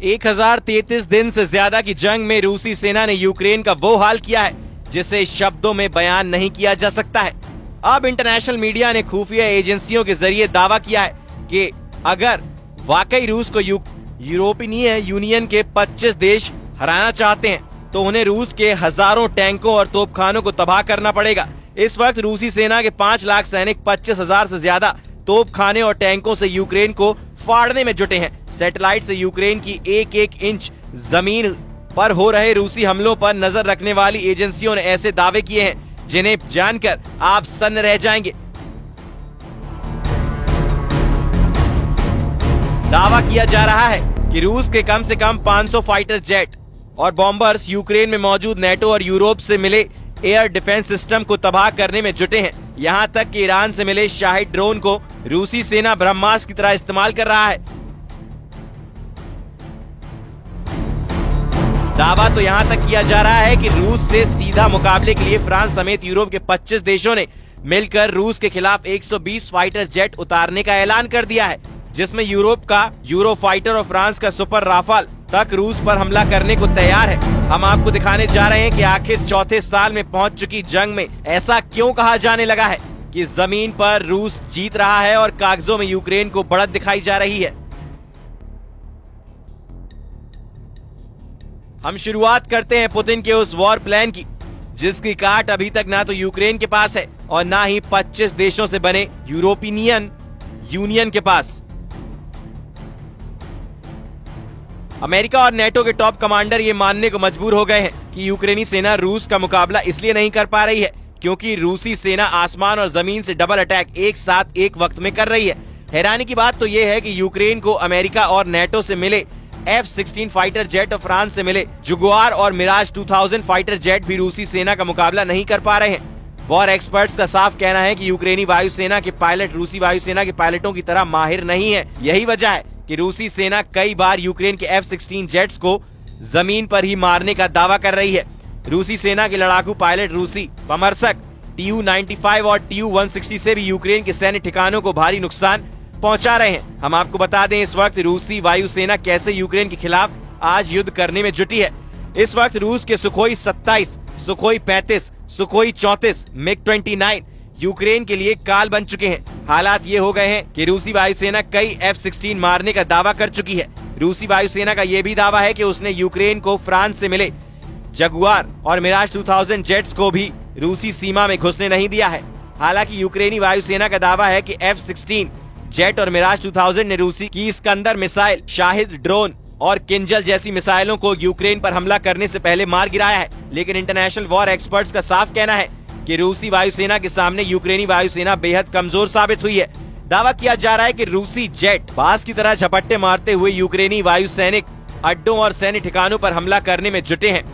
1033 दिन से ज्यादा की जंग में रूसी सेना ने यूक्रेन का वो हाल किया है जिसे शब्दों में बयान नहीं किया जा सकता है। अब इंटरनेशनल मीडिया ने खुफिया एजेंसियों के जरिए दावा किया है कि अगर वाकई रूस को यूरोपीय यूनियन के 25 देश हराना चाहते हैं तो उन्हें रूस के हजारों टैंकों और तोपखानों को तबाह करना पड़ेगा। इस वक्त रूसी सेना के 5 लाख सैनिक 25,000 से ज्यादा तोपखाने और टैंकों से यूक्रेन को फाड़ने में जुटे हैं। सैटेलाइट से यूक्रेन की एक एक इंच जमीन पर हो रहे रूसी हमलों पर नजर रखने वाली एजेंसियों ने ऐसे दावे किए हैं जिन्हें जानकर आप सन्न रह जाएंगे। दावा किया जा रहा है कि रूस के कम से कम 500 फाइटर जेट और बॉम्बर्स यूक्रेन में मौजूद नेटो और यूरोप से मिले एयर डिफेंस सिस्टम को तबाह करने में जुटे हैं। यहां तक कि ईरान से मिले शाहिद ड्रोन को रूसी सेना ब्रह्मास्त्र की तरह इस्तेमाल कर रहा है। दावा तो यहां तक किया जा रहा है कि रूस से सीधा मुकाबले के लिए फ्रांस समेत यूरोप के 25 देशों ने मिलकर रूस के खिलाफ 120 फाइटर जेट उतारने का ऐलान कर दिया है, जिसमें यूरोप का यूरो फाइटर और फ्रांस का सुपर राफाल तक रूस पर हमला करने को तैयार है। हम आपको दिखाने जा रहे हैं कि आखिर चौथे साल में पहुंच चुकी जंग में ऐसा क्यों कहा जाने लगा है कि जमीन पर रूस जीत रहा है और कागजों में यूक्रेन को बढ़त दिखाई जा रही है। हम शुरुआत करते हैं पुतिन के उस वॉर प्लान की जिसकी काट अभी तक ना तो यूक्रेन के पास है और ना ही 25 देशों से बने यूरोपियन यूनियन के पास। अमेरिका और नेटो के टॉप कमांडर ये मानने को मजबूर हो गए हैं कि यूक्रेनी सेना रूस का मुकाबला इसलिए नहीं कर पा रही है क्योंकि रूसी सेना आसमान और जमीन से डबल अटैक एक साथ एक वक्त में कर रही है। हैरानी की बात तो ये है कि यूक्रेन को अमेरिका और नेटो से मिले F-16 फाइटर जेट और फ्रांस से मिले जुगुआर और मिराज 2000 फाइटर जेट भी रूसी सेना का मुकाबला नहीं कर पा रहे हैं। वॉर एक्सपर्ट्स का साफ कहना है कि यूक्रेनी वायुसेना के पायलट रूसी वायुसेना के पायलटों की तरह माहिर नहीं है। यही वजह है कि रूसी सेना कई बार यूक्रेन के F-16 जेट्स को जमीन पर ही मारने का दावा कर रही है। रूसी सेना के लड़ाकू पायलट रूसी पमरसक Tu-95 और Tu-160 से भी यूक्रेन के सैन्य ठिकानों को भारी नुकसान पहुंचा रहे हैं। हम आपको बता दें इस वक्त रूसी वायुसेना कैसे यूक्रेन के खिलाफ आज युद्ध करने में जुटी है। इस वक्त रूस के सुखोई 27, सुखोई 35, सुखोई 34, मिग-29 यूक्रेन के लिए काल बन चुके हैं। हालात ये हो गए हैं कि रूसी वायुसेना कई F-16 मारने का दावा कर चुकी है। रूसी वायुसेना का ये भी दावा है कि उसने यूक्रेन को फ्रांस से मिले जगुआर और मिराज 2000 जेट्स को भी रूसी सीमा में घुसने नहीं दिया है। हालांकि यूक्रेनी वायुसेना का दावा है कि F-16 जेट और मिराज 2000 ने रूसी की इस्कंदर मिसाइल, शाहिद ड्रोन और किंजल जैसी मिसाइलों को यूक्रेन पर हमला करने से पहले मार गिराया है। लेकिन इंटरनेशनल वॉर एक्सपर्ट्स का साफ कहना है कि रूसी वायुसेना के सामने यूक्रेनी वायुसेना बेहद कमजोर साबित हुई है। दावा किया जा रहा है कि रूसी जेट बाज की तरह झपट्टे मारते हुए यूक्रेनी वायु सैनिक अड्डों और सैन्य ठिकानों पर हमला करने में जुटे हैं।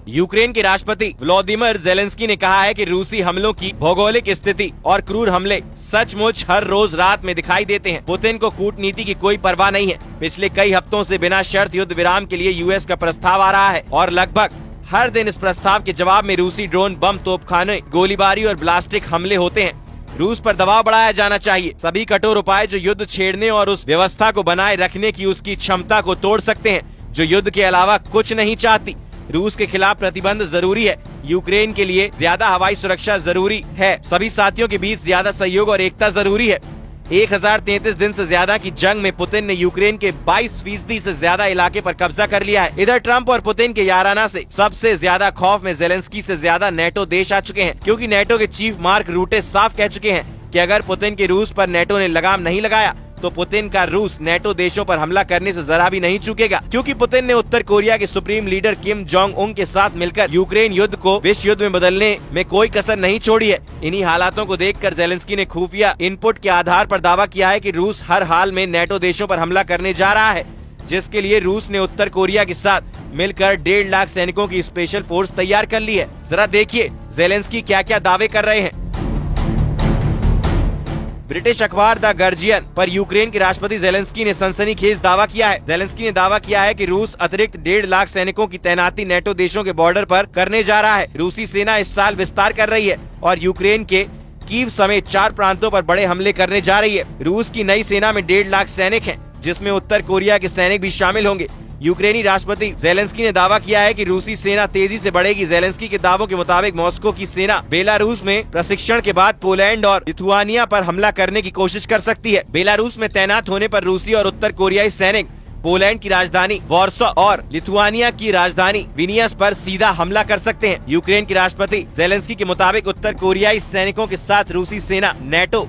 यूक्रेन के राष्ट्रपति व्लादिमीर जेलेंस्की ने कहा है कि रूसी हमलों की भौगोलिक स्थिति और क्रूर हमले सचमुच हर रोज रात में दिखाई देते हैं। पुतिन को कूटनीति की कोई परवाह नहीं है। पिछले कई हफ्तों से बिना शर्त युद्ध विराम के लिए यूएस का प्रस्ताव आ रहा है और लगभग हर दिन इस प्रस्ताव के जवाब में रूसी ड्रोन, बम, तोपखाने, गोलीबारी और ब्लास्टिक हमले होते हैं। रूस पर दबाव बढ़ाया जाना चाहिए। सभी कठोर उपाय जो युद्ध छेड़ने और उस व्यवस्था को बनाए रखने की उसकी क्षमता को तोड़ सकते हैं जो युद्ध के अलावा कुछ नहीं चाहती। रूस के खिलाफ प्रतिबंध जरूरी है। यूक्रेन के लिए ज्यादा हवाई सुरक्षा जरूरी है। सभी साथियों के बीच ज्यादा सहयोग और एकता जरूरी है। 1033 दिन से ज्यादा की जंग में पुतिन ने यूक्रेन के 22% से ज्यादा इलाके पर कब्जा कर लिया है। इधर ट्रंप और पुतिन के याराना से सबसे ज्यादा खौफ में जेलेंस्की से ज्यादा नेटो देश आ चुके हैं, क्योंकि नेटो के चीफ मार्क रूटे साफ कह चुके हैं कि अगर पुतिन के रूस पर नेटो ने लगाम नहीं लगाया तो पुतिन का रूस नेटो देशों पर हमला करने से जरा भी नहीं चूकेगा। क्योंकि पुतिन ने उत्तर कोरिया के supreme leader Kim Jong Un के साथ मिलकर यूक्रेन युद्ध को विश्व युद्ध में बदलने में कोई कसर नहीं छोड़ी है। इन्हीं हालातों को देखकर जेलेंस्की ने खुफिया इनपुट के आधार पर दावा किया है कि रूस हर हाल में नेटो देशों पर हमला करने जा रहा है, जिसके लिए रूस ने उत्तर कोरिया के साथ मिलकर 1.5 लाख सैनिकों की स्पेशल फोर्स तैयार कर ली है। जरा देखिए जेलेंस्की क्या क्या दावे कर रहे हैं। ब्रिटिश अखबार द गार्जियन पर यूक्रेन के राष्ट्रपति जेलेंस्की ने सनसनीखेज दावा किया है। जेलेंस्की ने दावा किया है कि रूस अतिरिक्त 1.5 लाख सैनिकों की तैनाती नेटो देशों के बॉर्डर पर करने जा रहा है। रूसी सेना इस साल विस्तार कर रही है और यूक्रेन के कीव समेत 4 प्रांतों पर बड़े हमले करने जा रही है। रूस की नई सेना में 1.5 लाख सैनिक हैं। जिसमें उत्तर कोरिया के सैनिक भी शामिल होंगे। यूक्रेनी राष्ट्रपति जेलेंस्की ने दावा किया है कि रूसी सेना तेजी से बढ़ेगी। जेलेंस्की के दावों के मुताबिक मॉस्को की सेना बेलारूस में प्रशिक्षण के बाद पोलैंड और लिथुआनिया पर हमला करने की कोशिश कर सकती है। बेलारूस में तैनात होने पर रूसी और उत्तर कोरियाई सैनिक पोलैंड की राजधानी वॉर्सो और लिथुआनिया की राजधानी विनियस पर सीधा हमला कर सकते हैं। यूक्रेन के राष्ट्रपति जेलेंस्की के मुताबिक उत्तर कोरियाई सैनिकों के साथ रूसी सेना नेटो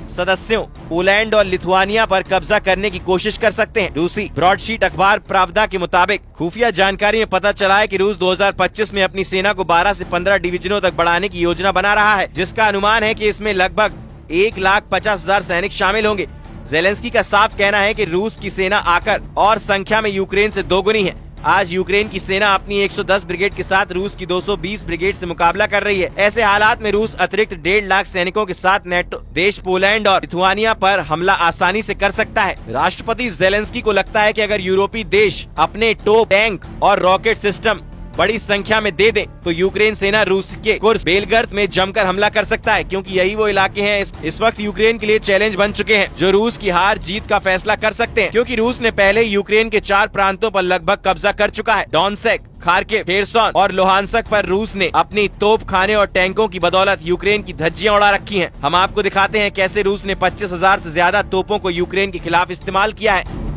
सदस्यों पोलैंड और लिथुआनिया पर कब्जा करने की कोशिश कर सकते हैं। रूसी ब्रॉडशीट अखबार प्रावदा के मुताबिक खुफिया जानकारी में पता चला है कि रूस 2025 में अपनी सेना को 12 से 15 डिवीजनों तक बढ़ाने की योजना बना रहा है, जिसका अनुमान है कि इसमें लगभग 1,50,000 सैनिक शामिल होंगे। जेलेंस्की का साफ कहना है कि रूस की सेना आकार और संख्या में यूक्रेन से दोगुनी है। आज यूक्रेन की सेना अपनी 110 ब्रिगेड के साथ रूस की 220 ब्रिगेड से मुकाबला कर रही है। ऐसे हालात में रूस अतिरिक्त 1.5 लाख सैनिकों के साथ नेटो देश पोलैंड और लिथुआनिया पर हमला आसानी से कर सकता है। राष्ट्रपति जेलेंस्की को लगता है कि अगर यूरोपीय देश अपने तोप, टैंक और रॉकेट सिस्टम बड़ी संख्या में दे दें तो यूक्रेन सेना रूस के कुर्स्क बेलगर्द में जमकर हमला कर सकता है, क्योंकि यही वो इलाके हैं इस वक्त यूक्रेन के लिए चैलेंज बन चुके हैं, जो रूस की हार जीत का फैसला कर सकते हैं, क्योंकि रूस ने पहले यूक्रेन के 4 प्रांतों पर लगभग कब्जा कर चुका है। डोनेत्स्क, खार्किव, खेरसोन और लुहांस्क पर रूस ने अपनी तोप खाने और टैंकों की बदौलत यूक्रेन की धज्जियां उड़ा रखी हैं। हम आपको दिखाते हैं कैसे रूस ने 25,000 से ज्यादा तोपों को यूक्रेन के खिलाफ इस्तेमाल किया है।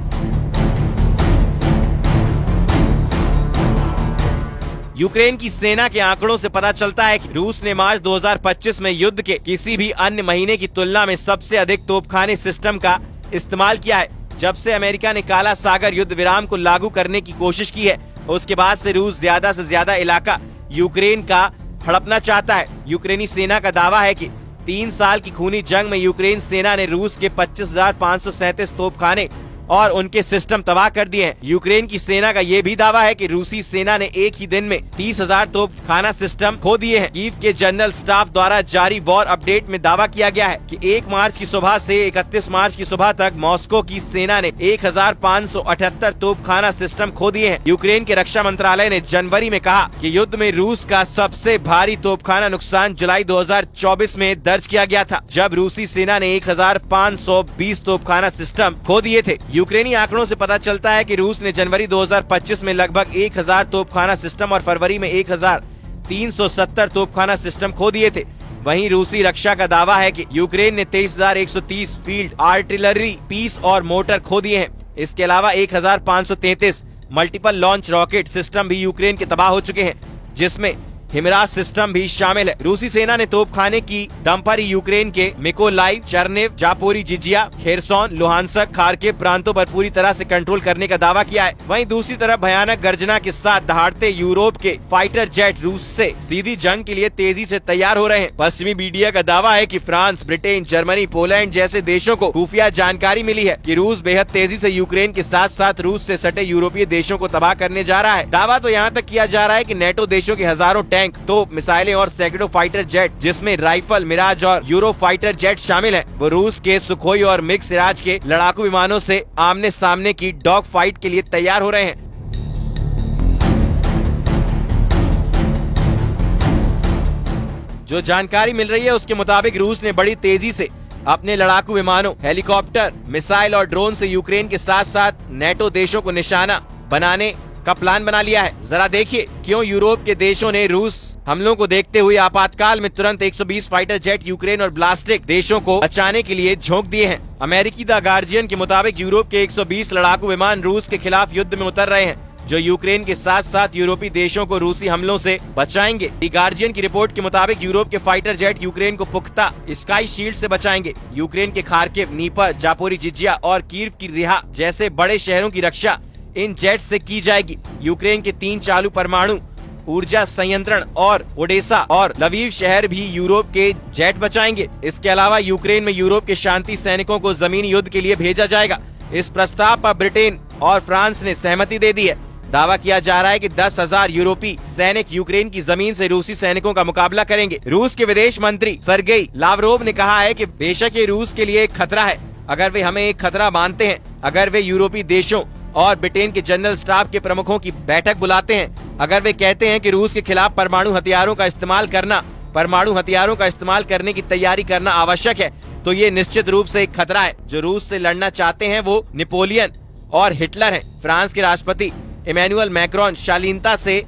यूक्रेन की सेना के आंकड़ों से पता चलता है कि रूस ने मार्च 2025 में युद्ध के किसी भी अन्य महीने की तुलना में सबसे अधिक तोपखाने सिस्टम का इस्तेमाल किया है। जब से अमेरिका ने काला सागर युद्ध विराम को लागू करने की कोशिश की है, उसके बाद से रूस ज्यादा से ज्यादा इलाका यूक्रेन का हड़पना चाहता है। यूक्रेनी सेना का दावा है कि 3 साल की खूनी जंग में यूक्रेन सेना ने रूस के 25,537 तोपखाने और उनके सिस्टम तबाह कर दिए हैं। यूक्रेन की सेना का ये भी दावा है कि रूसी सेना ने एक ही दिन में 30,000 तोपखाना सिस्टम खो दिए हैं। कीव के जनरल स्टाफ द्वारा जारी वॉर अपडेट में दावा किया गया है कि 1 मार्च की सुबह से 31 मार्च की सुबह तक मॉस्को की सेना ने 1,578 तोपखाना सिस्टम खो दिए हैं। यूक्रेन के रक्षा मंत्रालय ने जनवरी में कहा कि युद्ध में रूस का सबसे भारी तोपखाना नुकसान जुलाई 2024 में दर्ज किया गया था, जब रूसी सेना ने 1,520 तोपखाना सिस्टम खो दिए थे। यूक्रेनी आंकड़ों से पता चलता है कि रूस ने जनवरी 2025 में लगभग 1,000 तोपखाना सिस्टम और फरवरी में 1,370 तोपखाना सिस्टम खो दिए थे। वहीं रूसी रक्षा का दावा है कि यूक्रेन ने 23,130 फील्ड आर्टिलरी पीस और मोटर खो दिए हैं। इसके अलावा 1,533 मल्टीपल लॉन्च रॉकेट सिस्टम भी यूक्रेन के तबाह हो चुके हैं, जिसमें हिमराज सिस्टम भी शामिल है। रूसी सेना ने तोपखाने की डंपर यूक्रेन के मिकोलाइव, चर्नेव, जापोरिजिजिया, खेरसोन, लुहांस्क, खार्किव प्रांतों पर पूरी तरह से कंट्रोल करने का दावा किया है। वहीं दूसरी तरफ भयानक गर्जना के साथ दहाड़ते यूरोप के फाइटर जेट रूस से सीधी जंग के लिए तेजी से तैयार हो रहे हैं। पश्चिमी मीडिया का दावा है कि फ्रांस, ब्रिटेन, जर्मनी, पोलैंड जैसे देशों को खुफिया जानकारी मिली है कि रूस बेहद तेजी से यूक्रेन के साथ साथ रूस से सटे यूरोपीय देशों को तबाह करने जा रहा है। दावा तो यहाँ तक किया जा रहा है कि नेटो देशों के हजारों टैंक, तोप, मिसाइलें और सैकड़ों फाइटर जेट, जिसमें राइफल, मिराज और यूरो फाइटर जेट शामिल हैं, वो रूस के सुखोई और मिग सिराज के लड़ाकू विमानों से आमने सामने की डॉग फाइट के लिए तैयार हो रहे हैं। जो जानकारी मिल रही है उसके मुताबिक रूस ने बड़ी तेजी से अपने लड़ाकू विमानों, हेलीकॉप्टर, मिसाइल और ड्रोन से यूक्रेन के साथ साथ नेटो देशों को निशाना बनाने का प्लान बना लिया है। जरा देखिए क्यों यूरोप के देशों ने रूस हमलों को देखते हुए आपातकाल में तुरंत 120 फाइटर जेट यूक्रेन और ब्लास्टिक देशों को बचाने के लिए झोंक दिए हैं। अमेरिकी द गार्जियन के मुताबिक यूरोप के 120 लड़ाकू विमान रूस के खिलाफ युद्ध में उतर रहे हैं, जो यूक्रेन के साथ साथ यूरोपीय देशों को रूसी हमलों से बचाएंगे। द गार्जियन की रिपोर्ट के मुताबिक यूरोप के फाइटर जेट यूक्रेन को पुख्ता स्काई शील्ड से बचाएंगे। यूक्रेन के खार्किव, नीपर, जापोरिजिजिया और कीव की रिहा जैसे बड़े शहरों की रक्षा इन जेट से की जाएगी। यूक्रेन के 3 चालू परमाणु ऊर्जा संयंत्रण और ओडेसा और लवीव शहर भी यूरोप के जेट बचाएंगे। इसके अलावा यूक्रेन में यूरोप के शांति सैनिकों को जमीनी युद्ध के लिए भेजा जाएगा। इस प्रस्ताव पर ब्रिटेन और फ्रांस ने सहमति दे दी है। दावा किया जा रहा है कि 10,000 यूरोपीय सैनिक यूक्रेन की जमीन से रूसी सैनिकों का मुकाबला करेंगे। रूस के विदेश मंत्री सर्गेई लावरोव ने कहा है कि बेशक ये रूस के लिए एक खतरा है, अगर वे हमें एक खतरा मानते हैं, अगर वे यूरोपीय देशों और ब्रिटेन के जनरल स्टाफ के प्रमुखों की बैठक बुलाते हैं, अगर वे कहते हैं कि रूस के खिलाफ परमाणु हथियारों का इस्तेमाल करने की तैयारी करना आवश्यक है, तो ये निश्चित रूप से एक खतरा है। जो रूस से लड़ना चाहते हैं वो नेपोलियन और हिटलर हैं। फ्रांस के राष्ट्रपति इमैनुअल मैक्रोन शालीनता से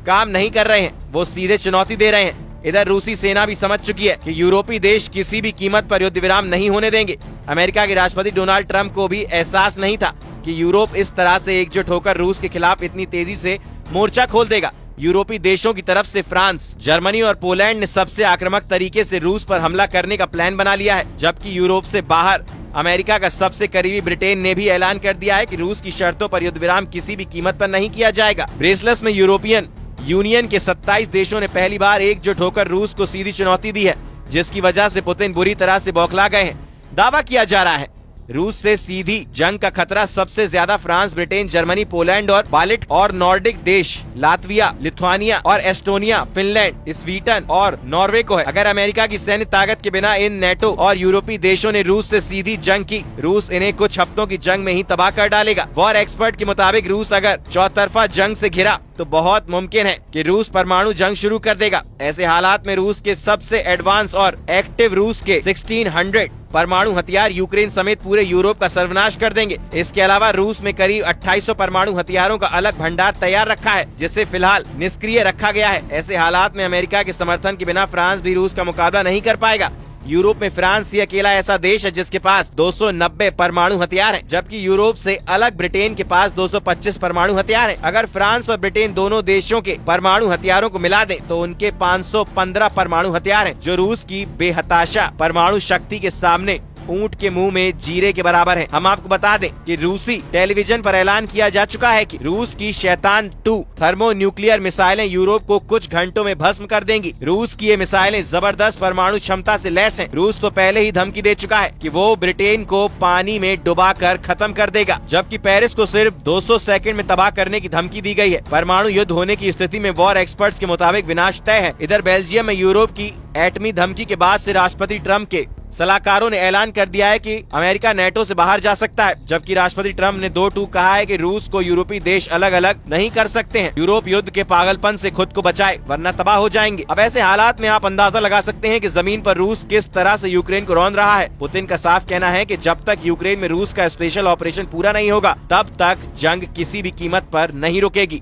काम नहीं कर रहे हैं, वो सीधे चुनौती दे रहे हैं। इधर रूसी सेना भी समझ चुकी है कि यूरोपीय देश किसी भी कीमत पर युद्ध विराम नहीं होने देंगे। अमेरिका के राष्ट्रपति डोनाल्ड ट्रंप को भी एहसास नहीं था कि यूरोप इस तरह से एकजुट होकर रूस के खिलाफ इतनी तेजी से मोर्चा खोल देगा। यूरोपीय देशों की तरफ से फ्रांस, जर्मनी और पोलैंड ने सबसे आक्रामक तरीके से रूस पर हमला करने का प्लान बना लिया है, जबकि यूरोप से बाहर अमेरिका का सबसे करीबी ब्रिटेन ने भी ऐलान कर दिया है कि रूस की शर्तों पर युद्ध विराम किसी भी कीमत पर नहीं किया जाएगा। ब्रेसलेस में यूरोपियन यूनियन के 27 देशों ने पहली बार एकजुट होकर रूस को सीधी चुनौती दी है, जिसकी वजह से पुतिन बुरी तरह से बौखला गए हैं। दावा किया जा रहा है रूस से सीधी जंग का खतरा सबसे ज्यादा फ्रांस, ब्रिटेन, जर्मनी, पोलैंड और बाल्ट और नॉर्डिक देश लातविया, लिथुआनिया और एस्टोनिया, फिनलैंड, स्वीडन और नॉर्वे को है। अगर अमेरिका की सैन्य ताकत के बिना इन नेटो और यूरोपीय देशों ने रूस से सीधी जंग की, रूस इन्हें कुछ हफ्तों की जंग में ही तबाह कर डालेगा। वॉर एक्सपर्ट के मुताबिक रूस अगर चौतरफा जंग से घिरा तो बहुत मुमकिन है कि रूस परमाणु जंग शुरू कर देगा। ऐसे हालात में रूस के सबसे एडवांस और एक्टिव रूस के 1600 परमाणु हथियार यूक्रेन समेत पूरे यूरोप का सर्वनाश कर देंगे। इसके अलावा रूस में करीब 2800 परमाणु हथियारों का अलग भंडार तैयार रखा है, जिसे फिलहाल निष्क्रिय रखा गया है। ऐसे हालात में अमेरिका के समर्थन के बिना फ्रांस भी रूस का मुकाबला नहीं कर पाएगा। यूरोप में फ्रांस ही अकेला ऐसा देश है जिसके पास 290 परमाणु हथियार हैं, जबकि यूरोप से अलग ब्रिटेन के पास 225 परमाणु हथियार हैं। अगर फ्रांस और ब्रिटेन दोनों देशों के परमाणु हथियारों को मिला दें तो उनके 515 परमाणु हथियार हैं, जो रूस की बेहताशा परमाणु शक्ति के सामने ऊंट के मुंह में जीरे के बराबर है। हम आपको बता दें कि रूसी टेलीविजन पर ऐलान किया जा चुका है कि रूस की शैतान 2 थर्मो न्यूक्लियर मिसाइलें यूरोप को कुछ घंटों में भस्म कर देंगी। रूस की ये मिसाइलें जबरदस्त परमाणु क्षमता से लैस हैं। रूस तो पहले ही धमकी दे चुका है कि वो ब्रिटेन को पानी में डुबाकर खत्म कर देगा, जबकि पेरिस को सिर्फ 200 सेकंड में तबाह करने की धमकी दी गई है। परमाणु युद्ध होने की स्थिति में वॉर एक्सपर्ट्स के मुताबिक विनाश तय है। इधर बेल्जियम में यूरोप की एटमी धमकी के बाद से राष्ट्रपति ट्रंप के सलाहकारों ने ऐलान कर दिया है कि अमेरिका नेटो से बाहर जा सकता है, जबकि राष्ट्रपति ट्रंप ने 2-2 कहा है कि रूस को यूरोपीय देश अलग अलग नहीं कर सकते हैं। यूरोप युद्ध के पागलपन से खुद को बचाए, वरना तबाह हो जाएंगे। अब ऐसे हालात में आप अंदाजा लगा सकते हैं कि जमीन पर रूस किस तरह से यूक्रेन को रौंद रहा है। पुतिन का साफ कहना है कि जब तक यूक्रेन में रूस का स्पेशल ऑपरेशन पूरा नहीं होगा, तब तक जंग किसी भी कीमत पर नहीं रुकेगी।